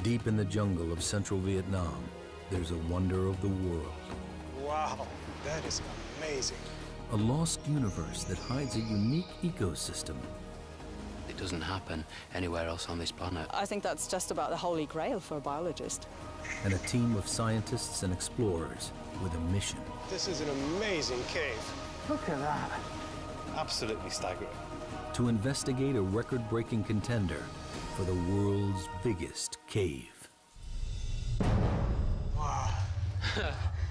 Deep in the jungle of central Vietnam, there's a wonder of the world. Wow, that is amazing. A lost universe that hides a unique ecosystem. It doesn't happen anywhere else on this planet. I think that's just about the holy grail for a biologist. And a team of scientists and explorers with a mission. This is an amazing cave. Look at that. Absolutely staggering. To investigate a record-breaking contender for the world's biggest cave. Wow.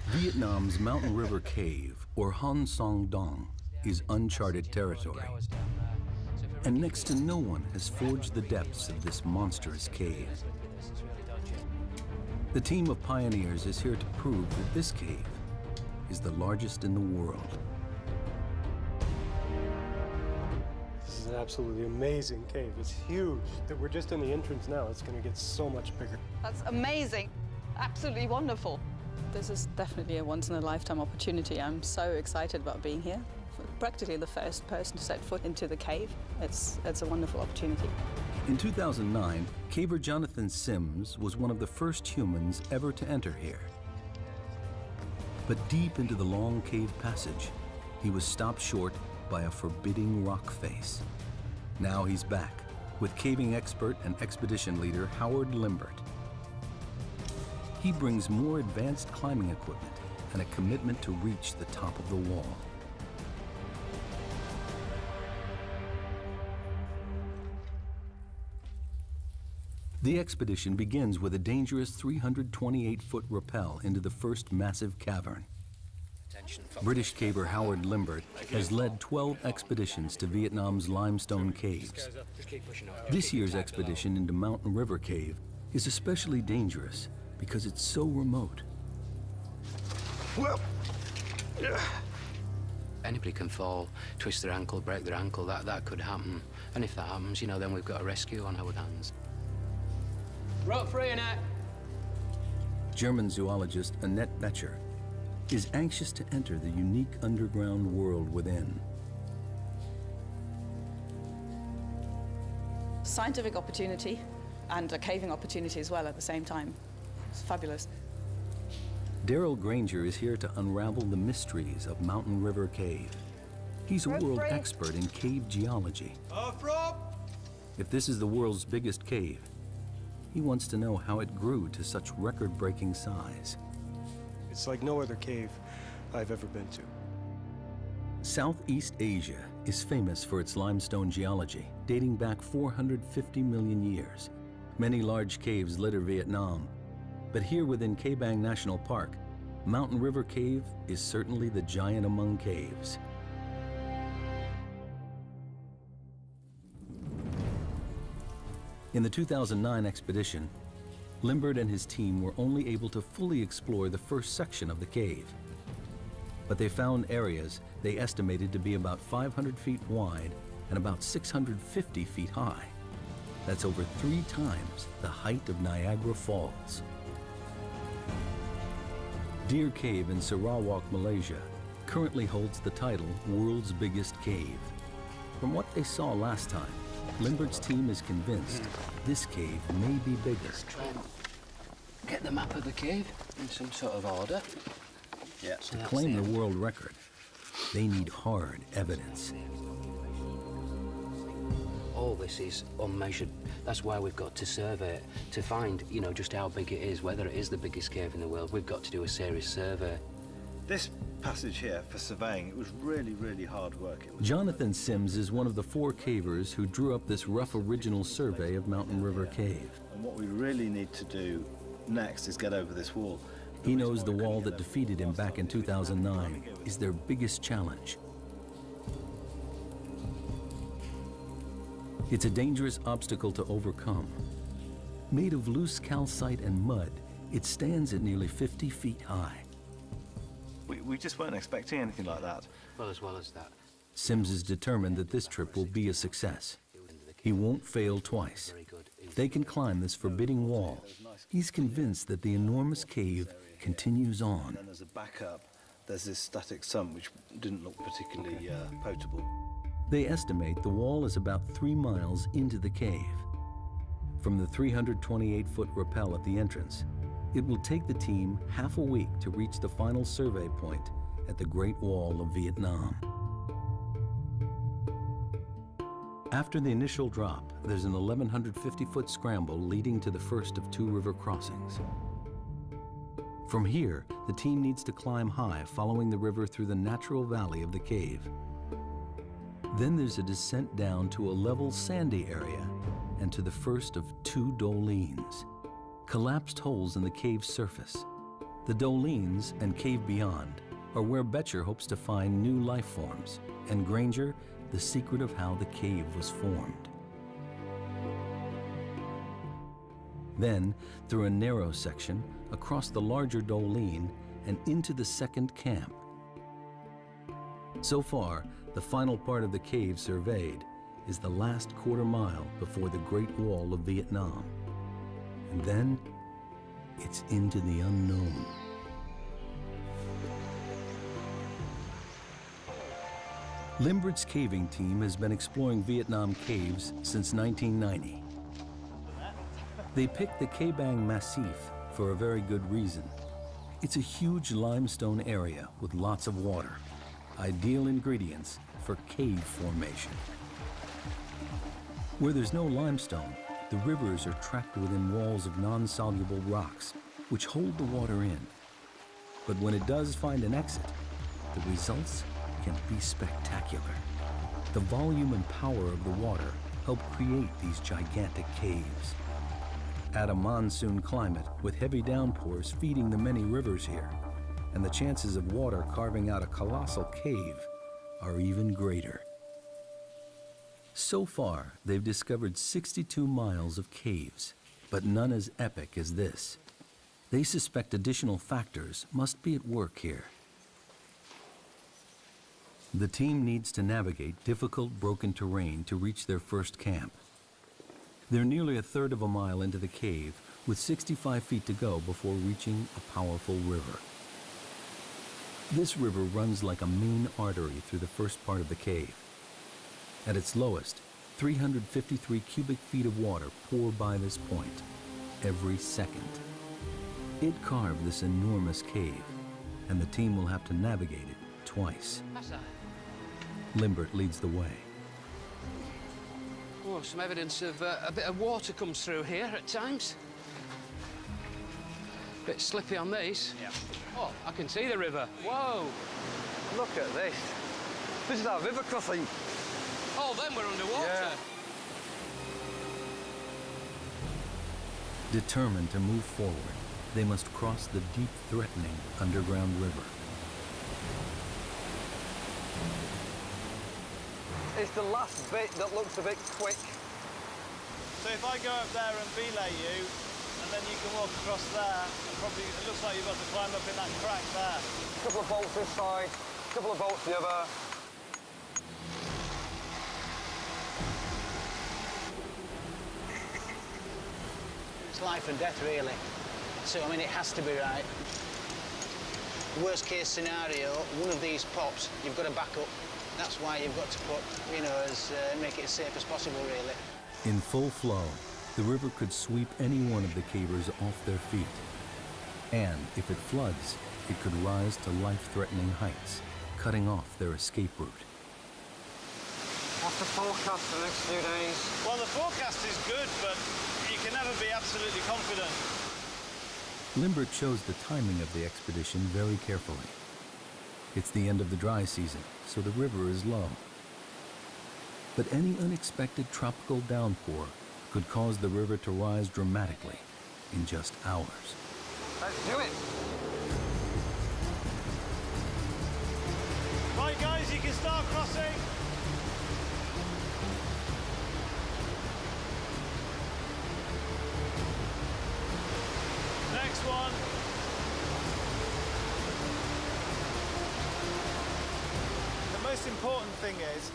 Vietnam's Mountain River Cave, or Son Doong, is uncharted territory. And next to no one has forged the depths of this monstrous cave. The team of pioneers is here to prove that this cave is the largest in the world. This is an absolutely amazing cave. It's huge. We're just in the entrance now. It's going to get so much bigger. That's amazing. Absolutely wonderful. This is definitely a once-in-a-lifetime opportunity. I'm so excited about being here. Practically the first person to set foot into the cave. It's a wonderful opportunity. In 2009, caver Jonathan Sims was one of the first humans ever to enter here. But deep into the long cave passage, he was stopped short by a forbidding rock face. Now he's back with caving expert and expedition leader Howard Limbert. He brings more advanced climbing equipment and a commitment to reach the top of the wall. The expedition begins with a dangerous 328-foot rappel into the first massive cavern. British caver Howard Limbert has led 12 expeditions to Vietnam's limestone caves. This year's expedition into Mountain River Cave is especially dangerous because it's so remote. Anybody can fall, twist their ankle, break their ankle, that could happen. And if that happens, you know, then we've got a rescue on our hands. Rope free, Annette. German zoologist Annette Becher is anxious to enter the unique underground world within. Scientific opportunity and a caving opportunity as well at the same time. It's fabulous. Daryl Granger is here to unravel the mysteries of Mountain River Cave. He's a world expert in cave geology. If this is the world's biggest cave, he wants to know how it grew to such record-breaking size. It's like no other cave I've ever been to. Southeast Asia is famous for its limestone geology, dating back 450 million years. Many large caves litter Vietnam, but here within Kẻ Bàng National Park, Mountain River Cave is certainly the giant among caves. In the 2009 expedition, Limbert and his team were only able to fully explore the first section of the cave. But they found areas they estimated to be about 500 feet wide and about 650 feet high. That's over 3 times the height of Niagara Falls. Deer Cave in Sarawak, Malaysia, currently holds the title World's Biggest Cave. From what they saw last time, Limbert's team is convinced this cave may be bigger. Let's try and get the map of the cave in some sort of order. Yeah. To claim the world record, they need hard evidence. All this is unmeasured. That's why we've got to survey it. To find, you know, just how big it is, whether it is the biggest cave in the world, we've got to do a serious survey. This passage here, for surveying, it was really, really hard work. Jonathan Sims is one of the 4 cavers who drew up this rough original survey of Mountain River Cave. And what we really need to do next is get over this wall. He knows the wall that defeated him back in 2009 is their biggest challenge. It's a dangerous obstacle to overcome. Made of loose calcite and mud, it stands at nearly 50 feet high. We just weren't expecting anything like that. Well as that. Sims is determined that this trip will be a success. He won't fail twice. If they can climb this forbidding wall, he's convinced that the enormous cave continues on. And as a backup, there's this static sump which didn't look particularly potable. They estimate the wall is about 3 miles into the cave. From the 328-foot rappel at the entrance, it will take the team half a week to reach the final survey point at the Great Wall of Vietnam. After the initial drop, there's an 1,150-foot scramble leading to the first of 2 river crossings. From here, the team needs to climb high, following the river through the natural valley of the cave. Then there's a descent down to a level sandy area and to the first of 2 dolines, collapsed holes in the cave's surface. The dolines and cave beyond are where Betcher hopes to find new life forms, and Granger, the secret of how the cave was formed. Then, through a narrow section, across the larger doline, and into the second camp. So far, the final part of the cave surveyed is the last quarter mile before the Great Wall of Vietnam. And then, it's into the unknown. Limbert's caving team has been exploring Vietnam caves since 1990. They picked the Kẻ Bàng Massif for a very good reason. It's a huge limestone area with lots of water, ideal ingredients for cave formation. Where there's no limestone, the rivers are trapped within walls of non-soluble rocks, which hold the water in. But when it does find an exit, the results can be spectacular. The volume and power of the water help create these gigantic caves. Add a monsoon climate with heavy downpours feeding the many rivers here, and the chances of water carving out a colossal cave are even greater. So far, they've discovered 62 miles of caves, but none as epic as this. They suspect additional factors must be at work here. The team needs to navigate difficult, broken terrain to reach their first camp. They're nearly a third of a mile into the cave, with 65 feet to go before reaching a powerful river. This river runs like a main artery through the first part of the cave. At its lowest, 353 cubic feet of water pour by this point every second. It carved this enormous cave, and the team will have to navigate it twice. Limbert leads the way. Oh, some evidence of a bit of water comes through here at times. Bit slippy on these. Yeah. Oh, I can see the river. Whoa! Look at this. This is our river crossing. Oh, then we're underwater. Yeah. Determined to move forward, they must cross the deep, threatening underground river. It's the last bit that looks a bit quick. So if I go up there and belay you, and then you can walk across there, and probably it looks like you've got to climb up in that crack there. A couple of bolts this side, a couple of bolts the other. It's life and death, really. So, I mean, it has to be right. Worst case scenario, one of these pops, you've got to back up. That's why you've got to put, you know, make it as safe as possible, really. In full flow, the river could sweep any one of the cavers off their feet. And if it floods, it could rise to life-threatening heights, cutting off their escape route. What's the forecast for the next few days? Well, the forecast is good, but you can never be absolutely confident. Limbert chose the timing of the expedition very carefully. It's the end of the dry season, so the river is low. But any unexpected tropical downpour could cause the river to rise dramatically in just hours. Let's do it! Right, guys, you can start crossing. Next one. The most important thing is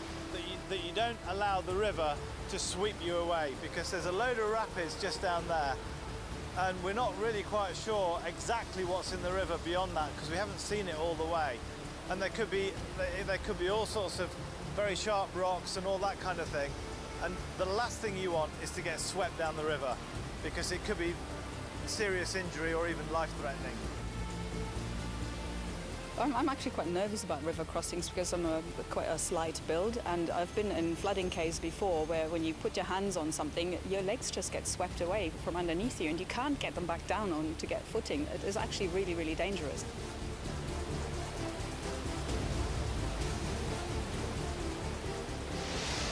that you don't allow the river to sweep you away, because there's a load of rapids just down there, and we're not really quite sure exactly what's in the river beyond that, because we haven't seen it all the way. And there could be all sorts of very sharp rocks and all that kind of thing. And the last thing you want is to get swept down the river, because it could be serious injury or even life-threatening. I'm actually quite nervous about river crossings because I'm quite a slight build, and I've been in flooding caves before where when you put your hands on something, your legs just get swept away from underneath you and you can't get them back down on to get footing. It is actually really, really dangerous.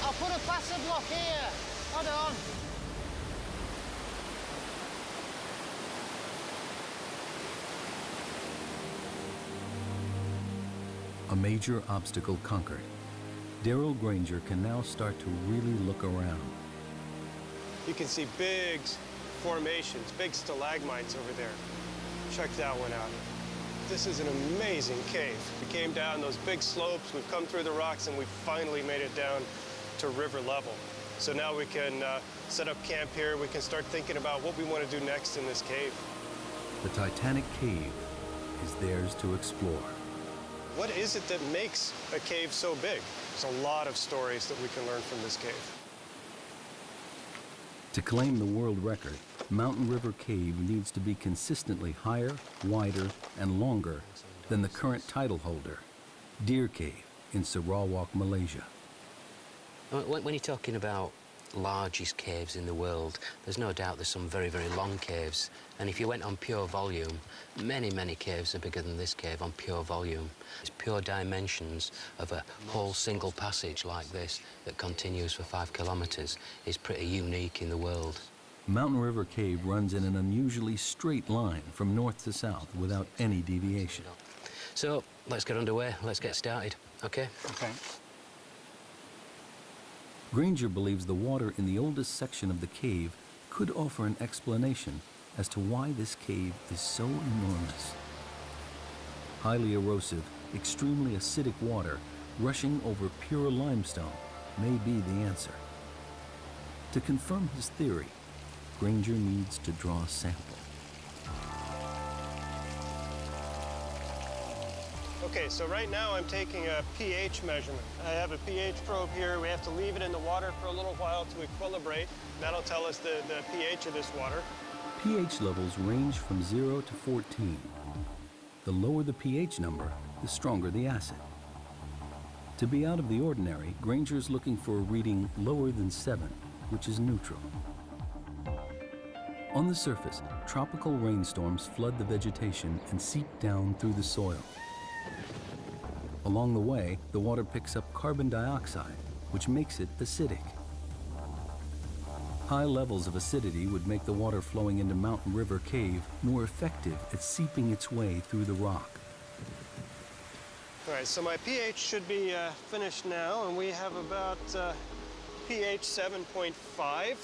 I'll put a plaster block here. Hold on. A major obstacle conquered. Daryl Granger can now start to really look around. You can see big formations, big stalagmites over there. Check that one out. This is an amazing cave. We came down those big slopes, we've come through the rocks, and we finally made it down to river level. So now we can set up camp here. We can start thinking about what we want to do next in this cave. The Titanic cave is theirs to explore. What is it that makes a cave so big? There's a lot of stories that we can learn from this cave. To claim the world record, Mountain River Cave needs to be consistently higher, wider, and longer than the current title holder, Deer Cave in Sarawak, Malaysia. When you're talking about largest caves in the world, there's no doubt there's some very, very long caves. And if you went on pure volume, many, many caves are bigger than this cave on pure volume. It's pure dimensions of a whole single passage like this that continues for 5 kilometers is pretty unique in the world. Mountain River Cave runs in an unusually straight line from north to south without any deviation. So let's get underway, let's get started, okay? Okay. Granger believes the water in the oldest section of the cave could offer an explanation as to why this cave is so enormous. Highly erosive, extremely acidic water rushing over pure limestone may be the answer. To confirm his theory, Granger needs to draw a sample. Okay, so right now I'm taking a pH measurement. I have a pH probe here. We have to leave it in the water for a little while to equilibrate. That'll tell us the pH of this water. pH levels range from 0 to 14. The lower the pH number, the stronger the acid. To be out of the ordinary, Granger's looking for a reading lower than 7, which is neutral. On the surface, tropical rainstorms flood the vegetation and seep down through the soil. Along the way, the water picks up carbon dioxide, which makes it acidic. High levels of acidity would make the water flowing into Mountain River Cave more effective at seeping its way through the rock. All right, so my pH should be finished now, and we have about pH 7.5.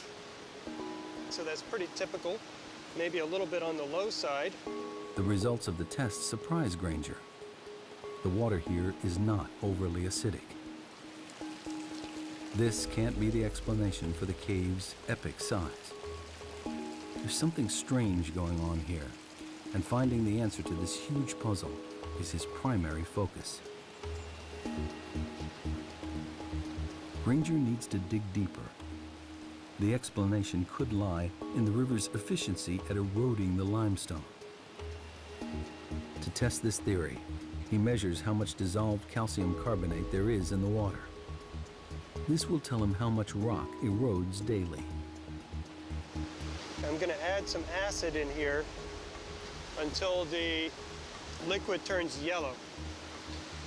So that's pretty typical, maybe a little bit on the low side. The results of the test surprise Granger. The water here is not overly acidic. This can't be the explanation for the cave's epic size. There's something strange going on here, and finding the answer to this huge puzzle is his primary focus. Granger needs to dig deeper. The explanation could lie in the river's efficiency at eroding the limestone. To test this theory, he measures how much dissolved calcium carbonate there is in the water. This will tell him how much rock erodes daily. I'm going to add some acid in here until the liquid turns yellow.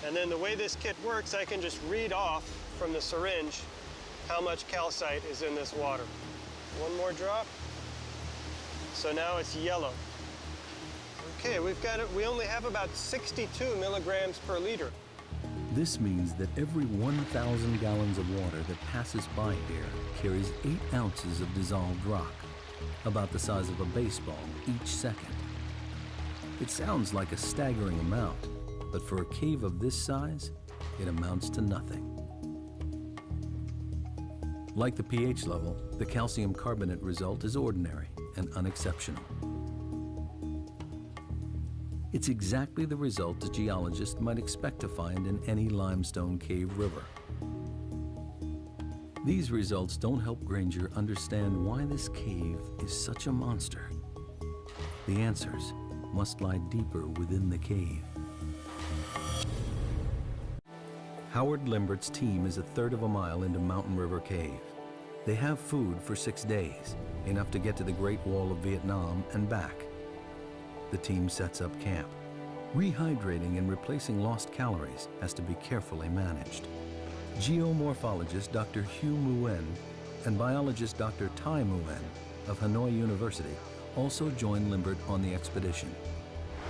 And then the way this kit works, I can just read off from the syringe how much calcite is in this water. One more drop. So now it's yellow. Okay, we've got it. We only have about 62 milligrams per liter. This means that every 1,000 gallons of water that passes by here carries 8 ounces of dissolved rock, about the size of a baseball each second. It sounds like a staggering amount, but for a cave of this size, it amounts to nothing. Like the pH level, the calcium carbonate result is ordinary and unexceptional. It's exactly the result a geologist might expect to find in any limestone cave river. These results don't help Granger understand why this cave is such a monster. The answers must lie deeper within the cave. Howard Limbert's team is a third of a mile into Mountain River Cave. They have food for 6 days, enough to get to the Great Wall of Vietnam and back. The team sets up camp. Rehydrating and replacing lost calories has to be carefully managed. Geomorphologist Dr. Hugh Nguyen and biologist Dr. Tai Nguyen of Hanoi University also join Limbert on the expedition.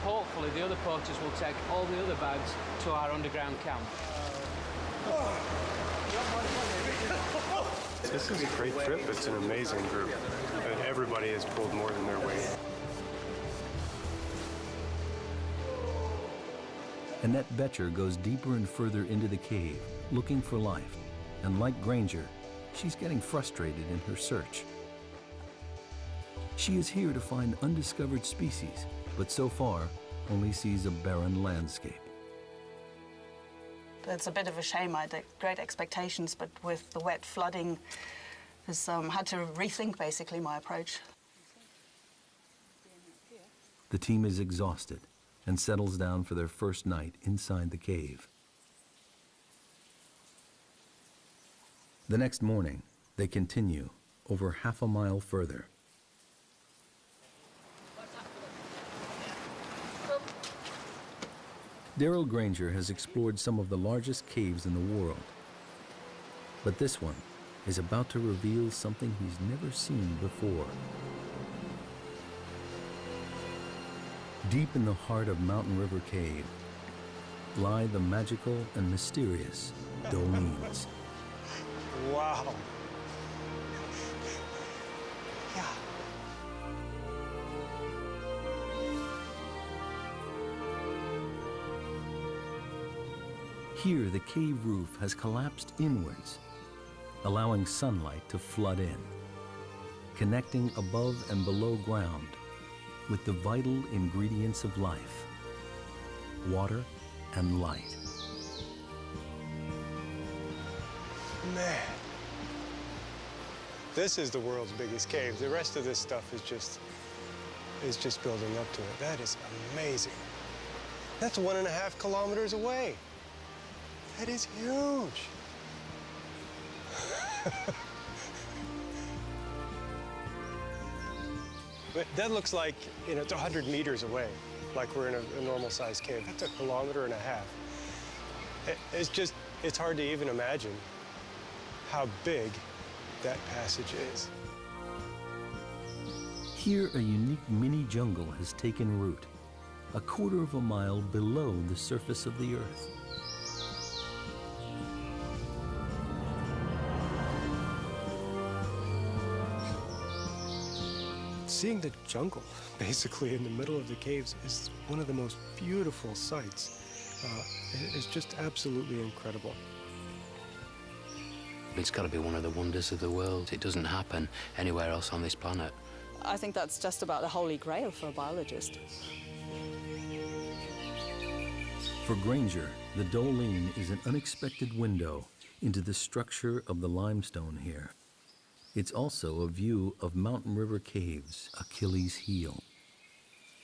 Hopefully the other poachers will take all the other bags to our underground camp. This is a great trip. It's an amazing group. And everybody has pulled more than their weight. Annette Betcher goes deeper and further into the cave, looking for life. And like Granger, she's getting frustrated in her search. She is here to find undiscovered species, but so far only sees a barren landscape. It's a bit of a shame. I had great expectations, but with the wet flooding, I had to rethink basically my approach. The team is exhausted and settles down for their first night inside the cave. The next morning, they continue over half a mile further. Daryl Granger has explored some of the largest caves in the world. But this one is about to reveal something he's never seen before. Deep in the heart of Mountain River Cave lie the magical and mysterious dolines. Wow. Yeah. Here, the cave roof has collapsed inwards, allowing sunlight to flood in, connecting above and below ground with the vital ingredients of life, water and light. Man, this is the world's biggest cave. The rest of this stuff is just building up to it. That is amazing. That's 1.5 kilometers away. That is huge. But that looks like, it's 100 meters away, like we're in a normal-sized cave. That's 1.5 kilometers. It's hard to even imagine how big that passage is. Here, a unique mini jungle has taken root, 1/4 mile below the surface of the earth. Seeing the jungle, basically, in the middle of the caves is one of the most beautiful sights. It's just absolutely incredible. It's got to be one of the wonders of the world. It doesn't happen anywhere else on this planet. I think that's just about the holy grail for a biologist. For Granger, the doline is an unexpected window into the structure of the limestone here. It's also a view of Mountain River Cave's Achilles heel.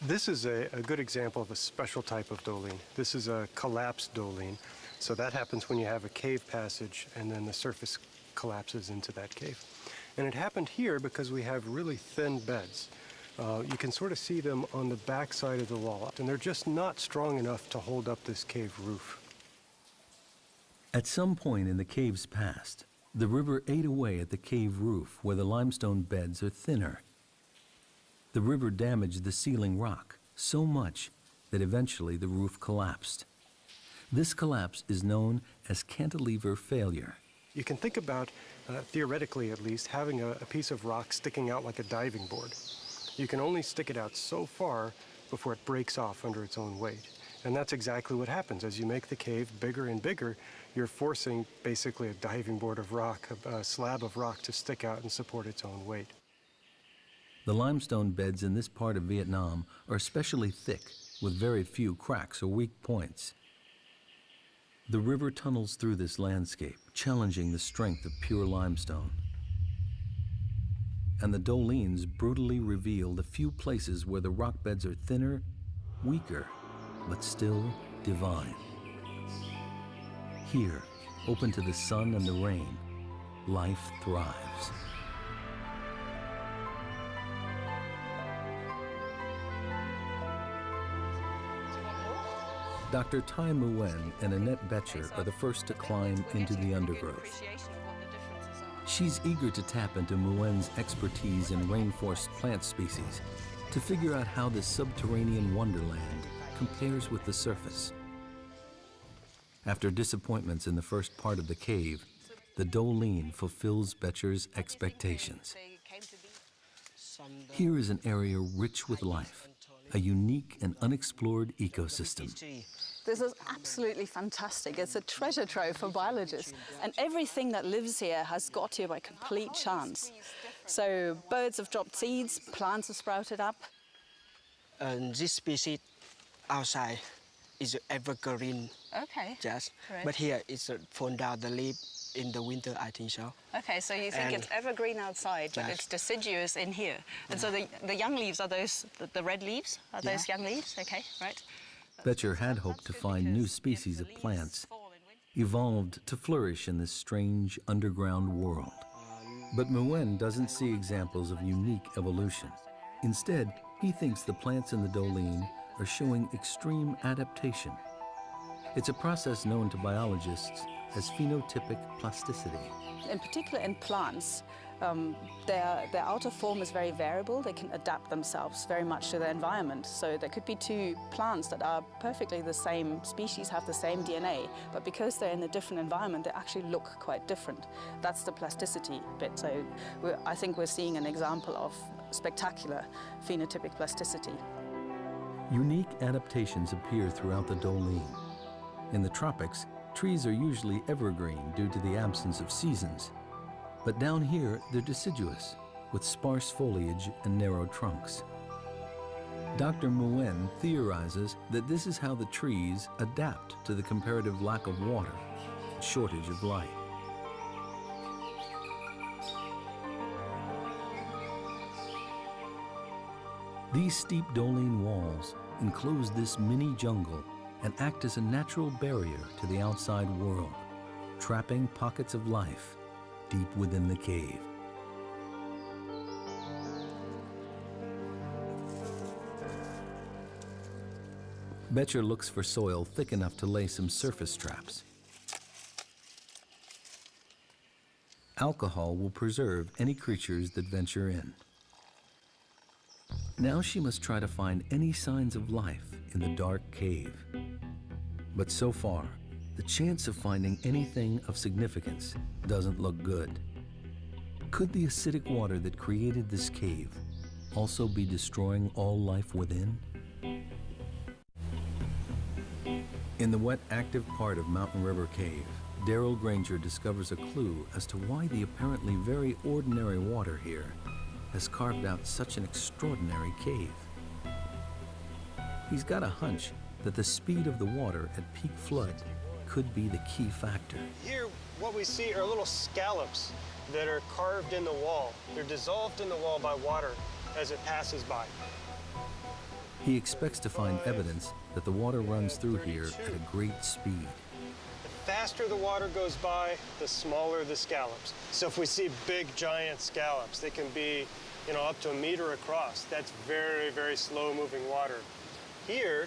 This is a good example of a special type of doline. This is a collapsed doline. So that happens when you have a cave passage and then the surface collapses into that cave. And it happened here because we have really thin beds. You can sort of see them on the back side of the wall, and they're just not strong enough to hold up this cave roof. At some point in the cave's past, the river ate away at the cave roof where the limestone beds are thinner. The river damaged the ceiling rock so much that eventually the roof collapsed. This collapse is known as cantilever failure. You can think about, theoretically at least, having a piece of rock sticking out like a diving board. You can only stick it out so far before it breaks off under its own weight. And that's exactly what happens. As you make the cave bigger and bigger, you're forcing basically a diving board of rock, a slab of rock to stick out and support its own weight. The limestone beds in this part of Vietnam are especially thick, with very few cracks or weak points. The river tunnels through this landscape, challenging the strength of pure limestone. And the dolines brutally reveal the few places where the rock beds are thinner, weaker, but still divine. Here, open to the sun and the rain, life thrives. Dr. Tai Nguyen and Annette Betcher are the first to climb into the undergrowth. She's eager to tap into Nguyen's expertise in rainforest plant species to figure out how this subterranean wonderland compares with the surface. After disappointments in the first part of the cave, the Doline fulfills Betcher's expectations. Here is an area rich with life, a unique and unexplored ecosystem. This is absolutely fantastic. It's a treasure trove for biologists. And everything that lives here has got here by complete chance. So birds have dropped seeds, plants have sprouted up. This species outside is evergreen. Okay. Yes. Right. But here it's fall down the leaf in the winter, I think so. Okay, so you think it's evergreen outside, but yes. it's deciduous in here. And so the young leaves, are those the red leaves? Are those young leaves? Okay, right. Betcher had hoped to find new species of plants, evolved to flourish in this strange underground world. But Nguyen doesn't see examples of unique evolution. Instead, he thinks the plants in the Doline are showing extreme adaptation. It's a process known to biologists as phenotypic plasticity. In particular in plants, their outer form is very variable. They can adapt themselves very much to their environment. So there could be two plants that are perfectly the same species, have the same DNA, but because they're in a different environment, they actually look quite different. That's the plasticity bit. So I think we're seeing an example of spectacular phenotypic plasticity. Unique adaptations appear throughout the Doline. In the tropics, trees are usually evergreen due to the absence of seasons. But down here, they're deciduous, with sparse foliage and narrow trunks. Dr. Nguyen theorizes that this is how the trees adapt to the comparative lack of water and shortage of light. These steep Doline walls enclose this mini jungle and act as a natural barrier to the outside world, trapping pockets of life deep within the cave. Betcher looks for soil thick enough to lay some surface traps. Alcohol will preserve any creatures that venture in. Now she must try to find any signs of life in the dark cave. But so far, the chance of finding anything of significance doesn't look good. Could the acidic water that created this cave also be destroying all life within? In the wet, active part of Mountain River Cave, Daryl Granger discovers a clue as to why the apparently very ordinary water here has carved out such an extraordinary cave. He's got a hunch that the speed of the water at peak flood could be the key factor. Here, what we see are little scallops that are carved in the wall. They're dissolved in the wall by water as it passes by. He expects to find evidence that the water runs through here at a great speed. The faster the water goes by, the smaller the scallops. So if we see big, giant scallops, they can be, up to 1 meter across. That's very, very slow-moving water. Here,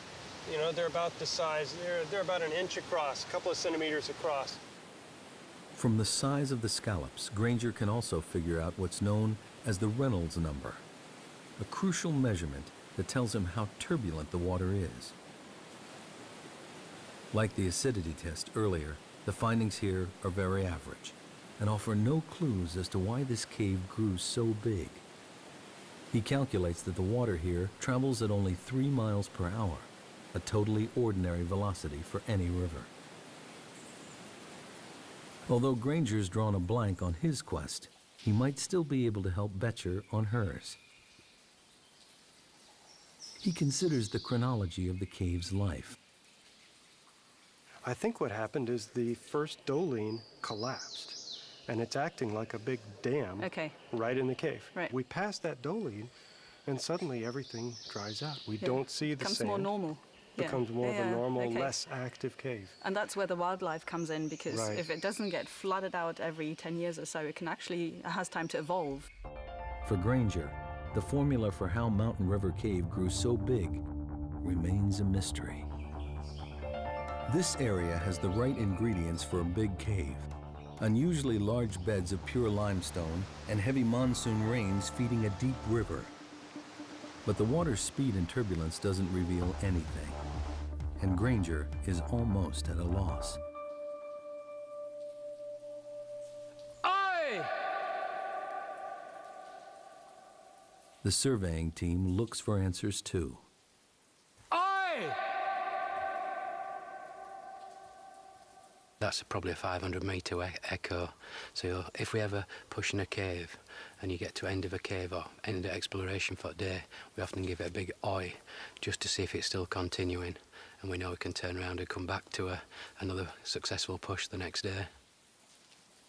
they're about the size, they're about 1 inch across, a couple of centimeters across. From the size of the scallops, Granger can also figure out what's known as the Reynolds number, a crucial measurement that tells him how turbulent the water is. Like the acidity test earlier, the findings here are very average and offer no clues as to why this cave grew so big. He calculates that the water here travels at only 3 miles per hour, a totally ordinary velocity for any river. Although Granger's drawn a blank on his quest, he might still be able to help Betcher on hers. He considers the chronology of the cave's life. I think what happened is the first doline collapsed, and it's acting like a big dam right in the cave. Right. We pass that doline, and suddenly everything dries out. We don't see the sand. Becomes more normal. Becomes more of a normal, less active cave. And that's where the wildlife comes in, because if it doesn't get flooded out every 10 years or so, it has time to evolve. For Granger, the formula for how Mountain River Cave grew so big remains a mystery. This area has the right ingredients for a big cave. Unusually large beds of pure limestone and heavy monsoon rains feeding a deep river. But the water's speed and turbulence doesn't reveal anything, and Granger is almost at a loss. Aye! The surveying team looks for answers too. Aye! That's probably a 500-metre echo. So if we ever push in a cave and you get to end of a cave or end of exploration for a day, we often give it a big oi just to see if it's still continuing. And we know we can turn around and come back to another successful push the next day.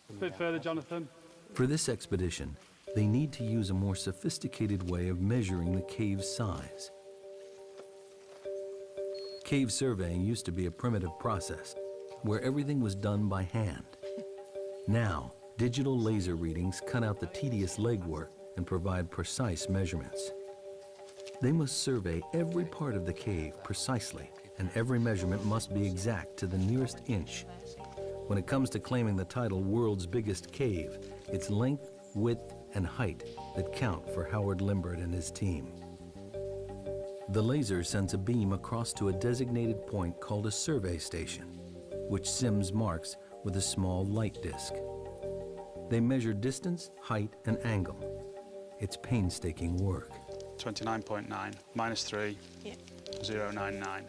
A bit further, Jonathan. For this expedition, they need to use a more sophisticated way of measuring the cave's size. Cave surveying used to be a primitive process where everything was done by hand. Now, digital laser readings cut out the tedious legwork and provide precise measurements. They must survey every part of the cave precisely, and every measurement must be exact to the nearest inch. When it comes to claiming the title World's Biggest Cave, it's length, width, and height that count for Howard Limbert and his team. The laser sends a beam across to a designated point called a survey station, which Sims marks with a small light disc. They measure distance, height, and angle. It's painstaking work. 29.9 minus 3, 0.99.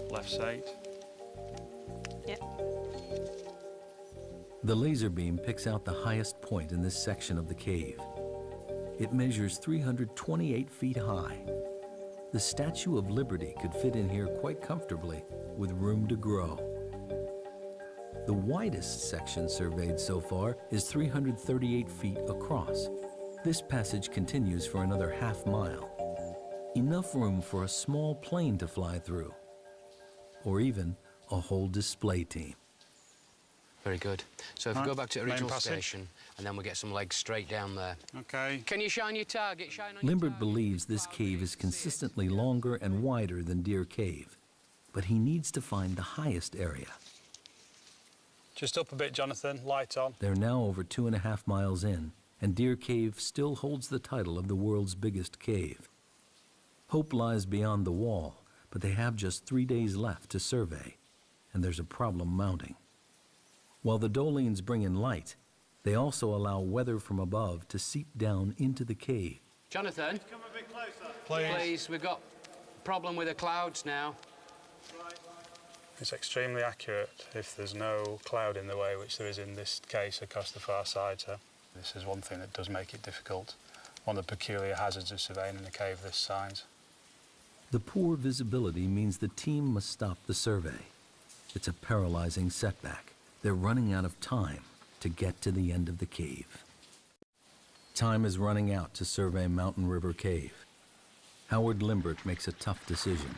Left's 8. The laser beam picks out the highest point in this section of the cave. It measures 328 feet high. The Statue of Liberty could fit in here quite comfortably, with room to grow. The widest section surveyed so far is 338 feet across. This passage continues for another half mile. Enough room for a small plane to fly through, or even a whole display team. Very good. So if we go back to the original station, and then we get some legs straight down there. Okay. Can you shine your target? Shine on your Limbert target. believes this cave is consistently longer and wider than Deer Cave, but he needs to find the highest area. Just up a bit, Jonathan. Light on. They're now over 2.5 miles in, and Deer Cave still holds the title of the world's biggest cave. Hope lies beyond the wall, but they have just 3 days left to survey, and there's a problem mounting. While the dolines bring in light, they also allow weather from above to seep down into the cave. Jonathan, Come a bit closer. please, we've got a problem with the clouds now. It's extremely accurate if there's no cloud in the way, which there is in this case across the far side. So this is one thing that does make it difficult. One of the peculiar hazards of surveying in a cave this size. The poor visibility means the team must stop the survey. It's a paralyzing setback. They're running out of time to get to the end of the cave. Time is running out to survey Mountain River Cave. Howard Limbert makes a tough decision.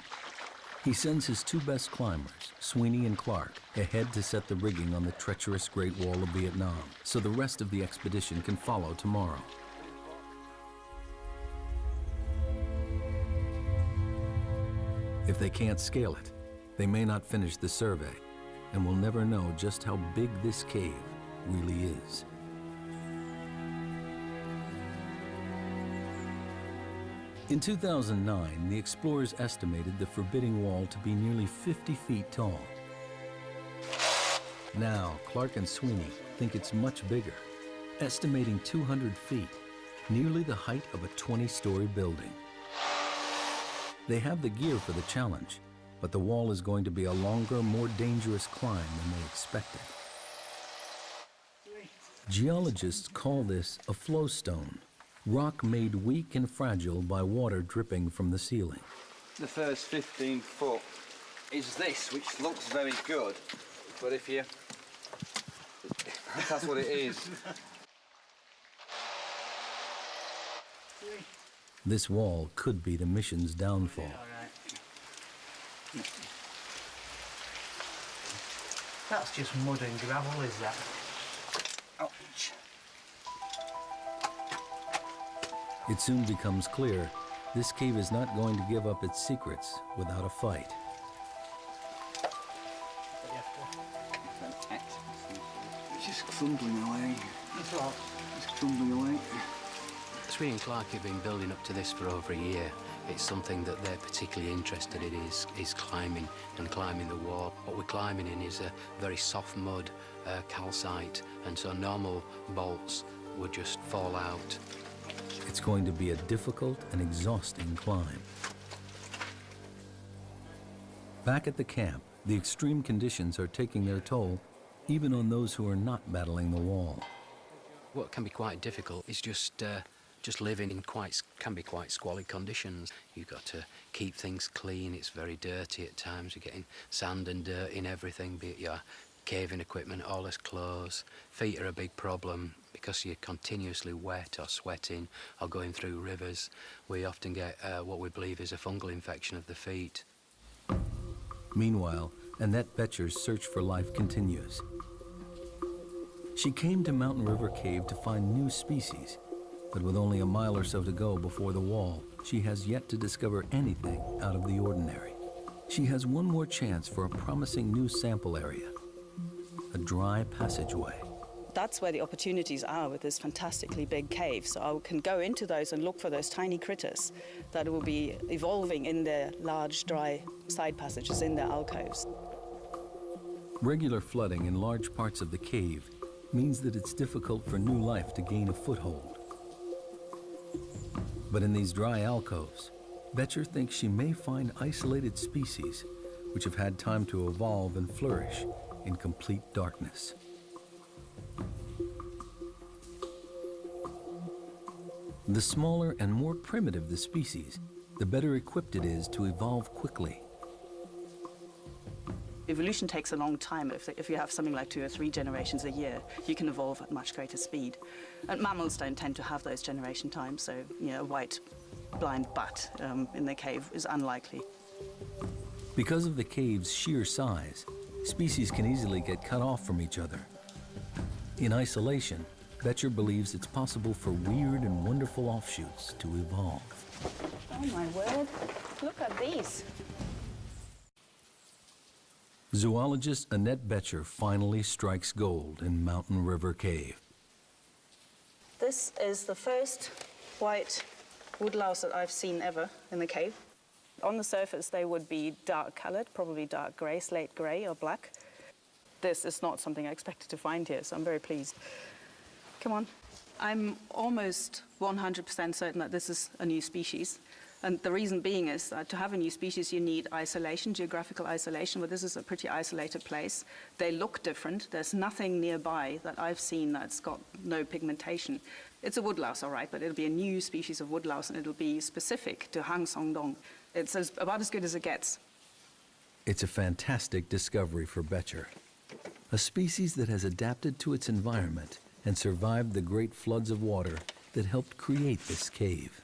He sends his 2 best climbers, Sweeney and Clark, ahead to set the rigging on the treacherous Great Wall of Vietnam, so the rest of the expedition can follow tomorrow. If they can't scale it, they may not finish the survey, and we'll never know just how big this cave really is. In 2009, the explorers estimated the forbidding wall to be nearly 50 feet tall. Now, Clark and Sweeney think it's much bigger, estimating 200 feet, nearly the height of a 20-story building. They have the gear for the challenge, but the wall is going to be a longer, more dangerous climb than they expected. Geologists call this a flowstone, rock made weak and fragile by water dripping from the ceiling. the first 15 foot is this, which looks very good, but if you... that's what it is. This wall could be the mission's downfall. That's just mud and gravel, is that? Ouch. It soon becomes clear this cave is not going to give up its secrets without a fight. It's just crumbling away. That's all. It's crumbling away. Sweeney and Clark have been building up to this for over a year. It's something that they're particularly interested in is climbing and climbing the wall. What we're climbing in is a very soft mud, calcite, and so normal bolts would just fall out. It's going to be a difficult and exhausting climb. Back at the camp, the extreme conditions are taking their toll, even on those who are not battling the wall. What can be quite difficult is just living in can be quite squalid conditions. You've got to keep things clean. It's very dirty at times. You're getting sand and dirt in everything, be it your caving equipment, all his clothes. Feet are a big problem because you're continuously wet or sweating or going through rivers. We often get what we believe is a fungal infection of the feet. Meanwhile, Annette Betcher's search for life continues. She came to Mountain River Cave to find new species, but with only a mile or so to go before the wall, she has yet to discover anything out of the ordinary. She has one more chance for a promising new sample area, a dry passageway. That's where the opportunities are with this fantastically big cave. So I can go into those and look for those tiny critters that will be evolving in their large, dry side passages in their alcoves. Regular flooding in large parts of the cave means that it's difficult for new life to gain a foothold. But in these dry alcoves, Betcher thinks she may find isolated species which have had time to evolve and flourish in complete darkness. The smaller and more primitive the species, the better equipped it is to evolve quickly. Evolution takes a long time. If you have something like 2 or 3 generations a year, you can evolve at much greater speed. And mammals don't tend to have those generation times, so a white blind butt in the cave is unlikely. Because of the cave's sheer size, species can easily get cut off from each other. In isolation, Betcher believes it's possible for weird and wonderful offshoots to evolve. Oh my word, look at these. Zoologist Annette Betcher finally strikes gold in Mountain River Cave. This is the first white woodlouse that I've seen ever in the cave. On the surface, they would be dark colored, probably dark gray, slate gray or black. This is not something I expected to find here, so I'm very pleased. Come on. I'm almost 100% certain that this is a new species. And the reason being is that to have a new species, you need isolation, geographical isolation, but this is a pretty isolated place. They look different. There's nothing nearby that I've seen that's got no pigmentation. It's a woodlouse, all right, but it'll be a new species of woodlouse, and it'll be specific to Son Doong. It's about as good as it gets. It's a fantastic discovery for Betcher, a species that has adapted to its environment and survived the great floods of water that helped create this cave.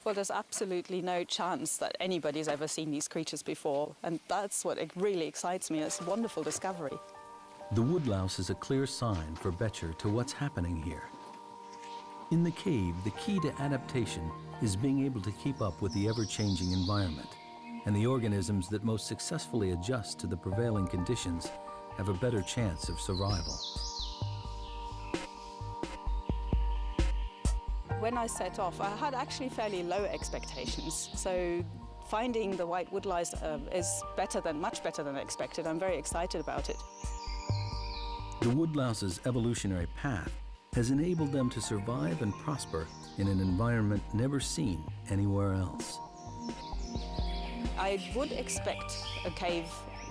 Well, there's absolutely no chance that anybody's ever seen these creatures before, and that's what really excites me. It's a wonderful discovery. The woodlouse is a clear sign for Betcher to what's happening here. In the cave, the key to adaptation is being able to keep up with the ever-changing environment, and the organisms that most successfully adjust to the prevailing conditions have a better chance of survival. When I set off, I had actually fairly low expectations. So finding the white woodlouse is much better than I expected. I'm very excited about it. The woodlouse's evolutionary path has enabled them to survive and prosper in an environment never seen anywhere else. I would expect a cave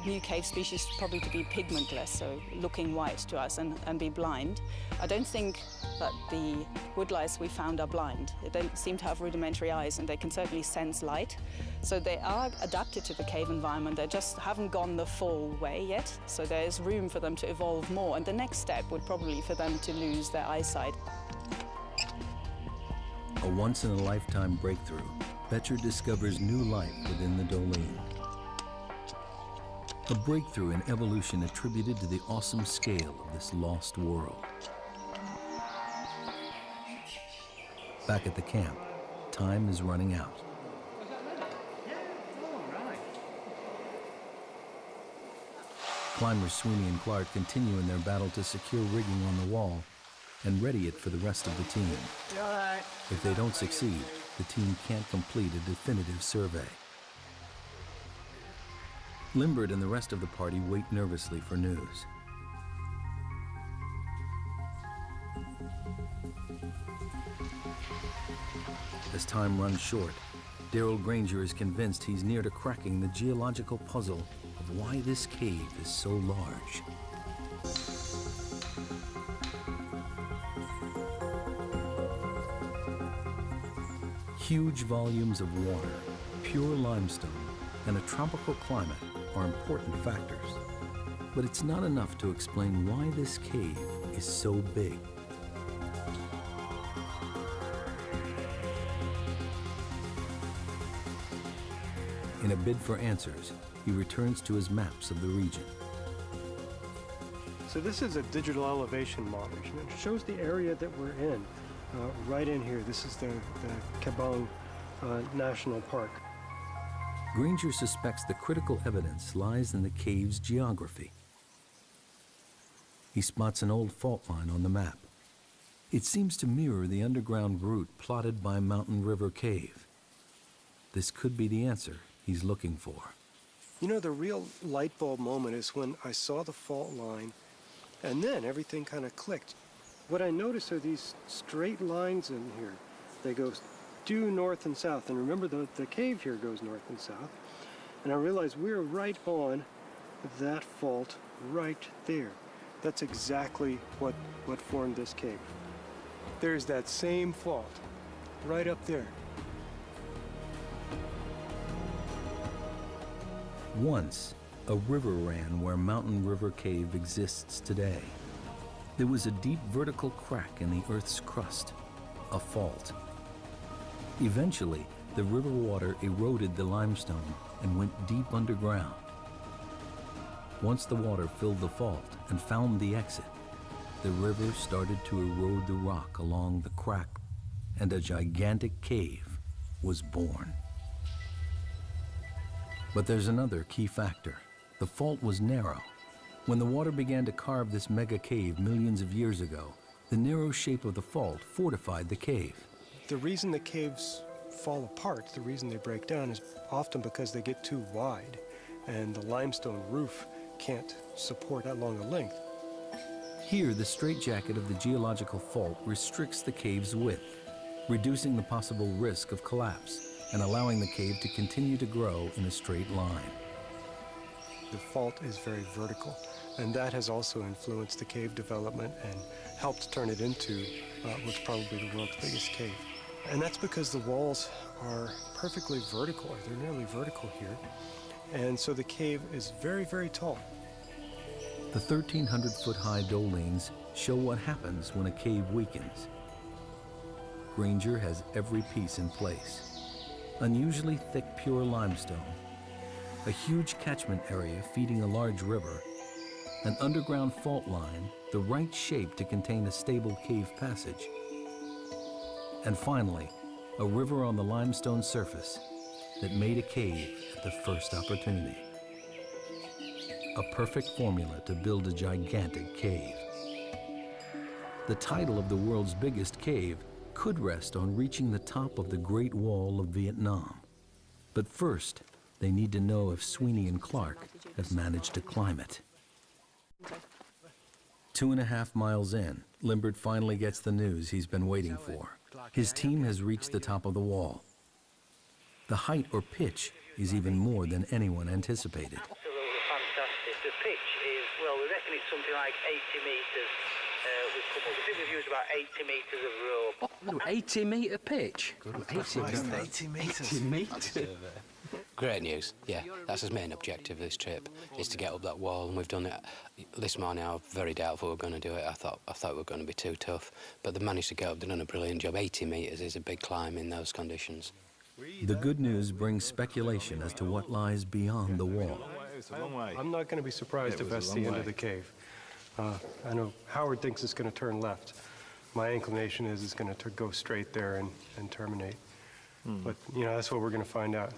new cave species probably to be pigmentless, so looking white to us and be blind. I don't think that the woodlice we found are blind. They don't seem to have rudimentary eyes, and they can certainly sense light. So they are adapted to the cave environment. They just haven't gone the full way yet, so there's room for them to evolve more. And the next step would probably be for them to lose their eyesight. A once-in-a-lifetime breakthrough, Boettcher discovers new life within the Doling. A breakthrough in evolution attributed to the awesome scale of this lost world. Back at the camp, time is running out. Climbers Sweeney and Clark continue in their battle to secure rigging on the wall and ready it for the rest of the team. If they don't succeed, the team can't complete a definitive survey. Limbert and the rest of the party wait nervously for news. As time runs short, Darrell Granger is convinced he's near to cracking the geological puzzle of why this cave is so large. Huge volumes of water, pure limestone, and a tropical climate are important factors. But it's not enough to explain why this cave is so big. In a bid for answers, he returns to his maps of the region. So this is a digital elevation model. It shows the area that we're in, right in here. This is the Kẻ Bàng National Park. Granger suspects the critical evidence lies in the cave's geography. He spots an old fault line on the map. It seems to mirror the underground route plotted by Mountain River Cave. This could be the answer he's looking for. You know, the real light bulb moment is when I saw the fault line, and then everything kind of clicked. What I noticed are these straight lines in here. They go due north and south, and remember the cave here goes north and south. And I realized we're right on that fault right there. That's exactly what formed this cave. There's that same fault right up there. Once, a river ran where Mountain River Cave exists today. There was a deep vertical crack in the Earth's crust, a fault. Eventually, the river water eroded the limestone and went deep underground. Once the water filled the fault and found the exit, the river started to erode the rock along the crack, and a gigantic cave was born. But there's another key factor. The fault was narrow. When the water began to carve this mega cave millions of years ago, the narrow shape of the fault fortified the cave. The reason the caves fall apart, the reason they break down, is often because they get too wide and the limestone roof can't support that long a length. Here, the straitjacket of the geological fault restricts the cave's width, reducing the possible risk of collapse and allowing the cave to continue to grow in a straight line. The fault is very vertical, and that has also influenced the cave development and helped turn it into what's probably the world's biggest cave. And that's because the walls are perfectly vertical. They're nearly vertical here. And so the cave is very, very tall. The 1,300-foot-high dolines show what happens when a cave weakens. Granger has every piece in place. Unusually thick, pure limestone, a huge catchment area feeding a large river, an underground fault line, the right shape to contain a stable cave passage, and finally, a river on the limestone surface that made a cave at the first opportunity. A perfect formula to build a gigantic cave. The title of the world's biggest cave could rest on reaching the top of the Great Wall of Vietnam. But first, they need to know if Sweeney and Clark have managed to climb it. 2.5 miles in, Limbert finally gets the news he's been waiting for. His team has reached the top of the wall. The height or pitch is even more than anyone anticipated. something like 80 metres. We've come up. I think we've used about 80 metres of rope. 80-metre pitch? 80 metres. 80 metres. Great news, yeah. That's his main objective of this trip, is to get up that wall, and we've done it. This morning I was very doubtful we were going to do it. I thought we were going to be too tough, but they managed to get up. They've done a brilliant job. 80 metres is a big climb in those conditions. The good news brings speculation as to what lies beyond the wall. It's a long way. I'm not going to be surprised if that's the end of the cave. I know Howard thinks it's going to turn left. My inclination is it's going to go straight there and terminate. But, you know, that's what we're going to find out.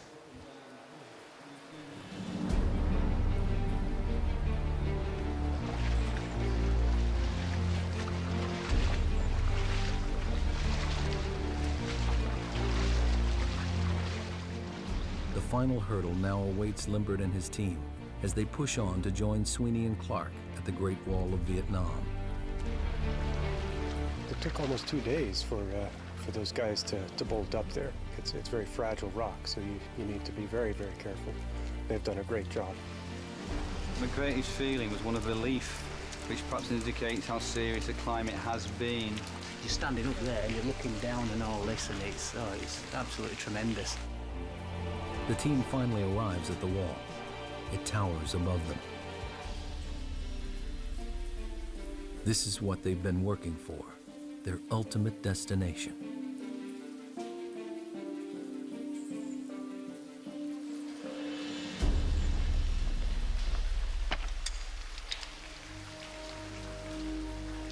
The final hurdle now awaits Limbert and his team as they push on to join Sweeney and Clark at the Great Wall of Vietnam. It took almost 2 days for those guys to bolt up there. It's very fragile rock, so you need to be very, very careful. They've done a great job. My greatest feeling was one of relief, which perhaps indicates how serious a climb it has been. You're standing up there, you're looking down and all this, and it's absolutely tremendous. The team finally arrives at the wall. It towers above them. This is what they've been working for, their ultimate destination.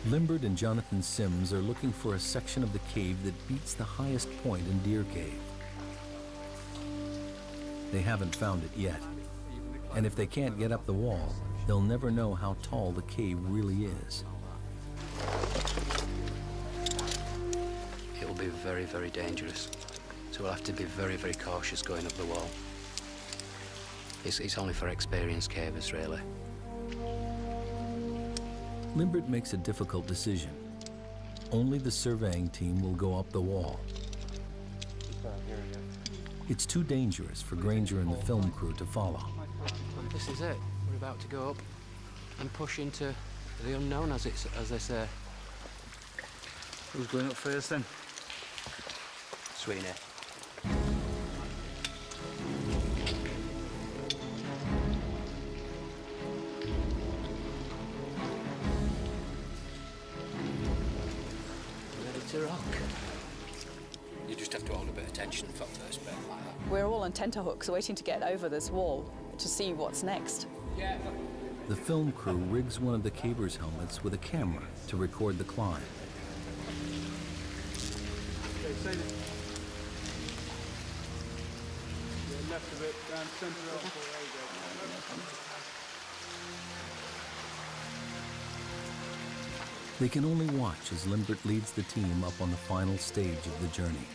Limbert and Jonathan Sims are looking for a section of the cave that beats the highest point in Deer Cave. They haven't found it yet, and if they can't get up the wall, they'll never know how tall the cave really is. It'll be very, very dangerous, so we'll have to be very, very cautious going up the wall. It's only for experienced cavers, really. Limbert makes a difficult decision. Only the surveying team will go up the wall. It's too dangerous for Granger and the film crew to follow. This is it. We're about to go up and push into the unknown, as they say. Who's going up first then? Sweeney. Ready to rock. You just have to hold a bit of tension for the first bit like that. We're all on tenterhooks waiting to get over this wall to see what's next. Yeah. The film crew rigs one of the cavers' helmets with a camera to record the climb. Okay, say this. Yeah, left of it, down centre of They can only watch as Limbert leads the team up on the final stage of the journey.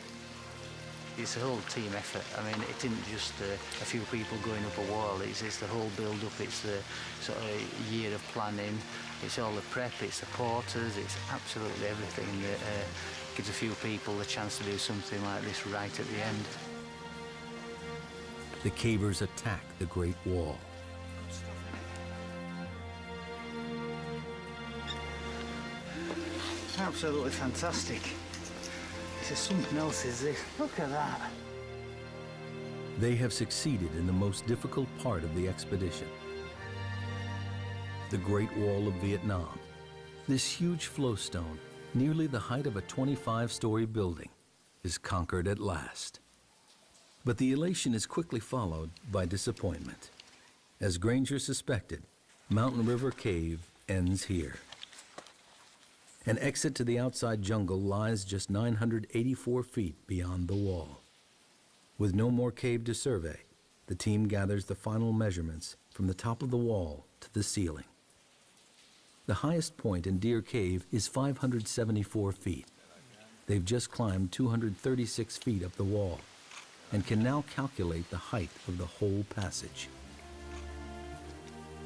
It's a whole team effort. I mean, it isn't just a few people going up a wall. It's the whole build-up. It's the sort of year of planning. It's all the prep. It's the porters. It's absolutely everything that gives a few people the chance to do something like this right at the end. The cavers attack the Great Wall. Absolutely fantastic. This is something else, is this? Look at that. They have succeeded in the most difficult part of the expedition. The Great Wall of Vietnam. This huge flowstone, nearly the height of a 25-story building, is conquered at last. But the elation is quickly followed by disappointment. As Granger suspected, Mountain River Cave ends here. An exit to the outside jungle lies just 984 feet beyond the wall. With no more cave to survey, the team gathers the final measurements from the top of the wall to the ceiling. The highest point in Deer Cave is 574 feet. They've just climbed 236 feet up the wall and can now calculate the height of the whole passage.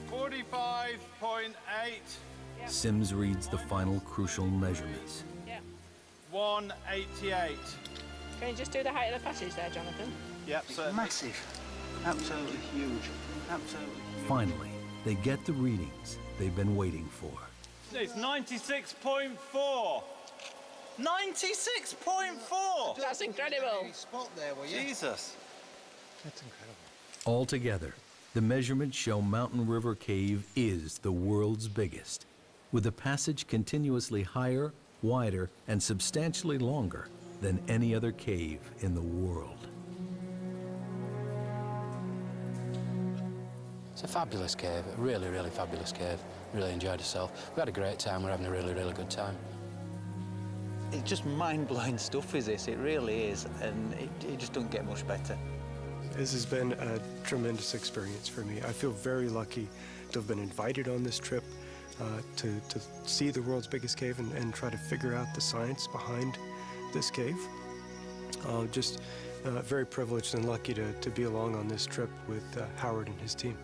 45.8. Sims reads the final crucial measurements. 188. Can you just do the height of the passage there, Jonathan? Yep, It's massive. Absolutely huge. Absolutely huge. Finally, they get the readings they've been waiting for. It's 96.4. 96.4! That's incredible. Spot there, were you? Jesus. That's incredible. Altogether, the measurements show Mountain River Cave is the world's biggest, with the passage continuously higher, wider, and substantially longer than any other cave in the world. It's a fabulous cave, a really, really fabulous cave. Really enjoyed ourselves. We had a great time. We're having a really, really good time. It's just mind-blowing stuff, is this? It really is, and it just don't get much better. This has been a tremendous experience for me. I feel very lucky to have been invited on this trip to see the world's biggest cave and try to figure out the science behind this cave. Just very privileged and lucky to be along on this trip with Howard and his team.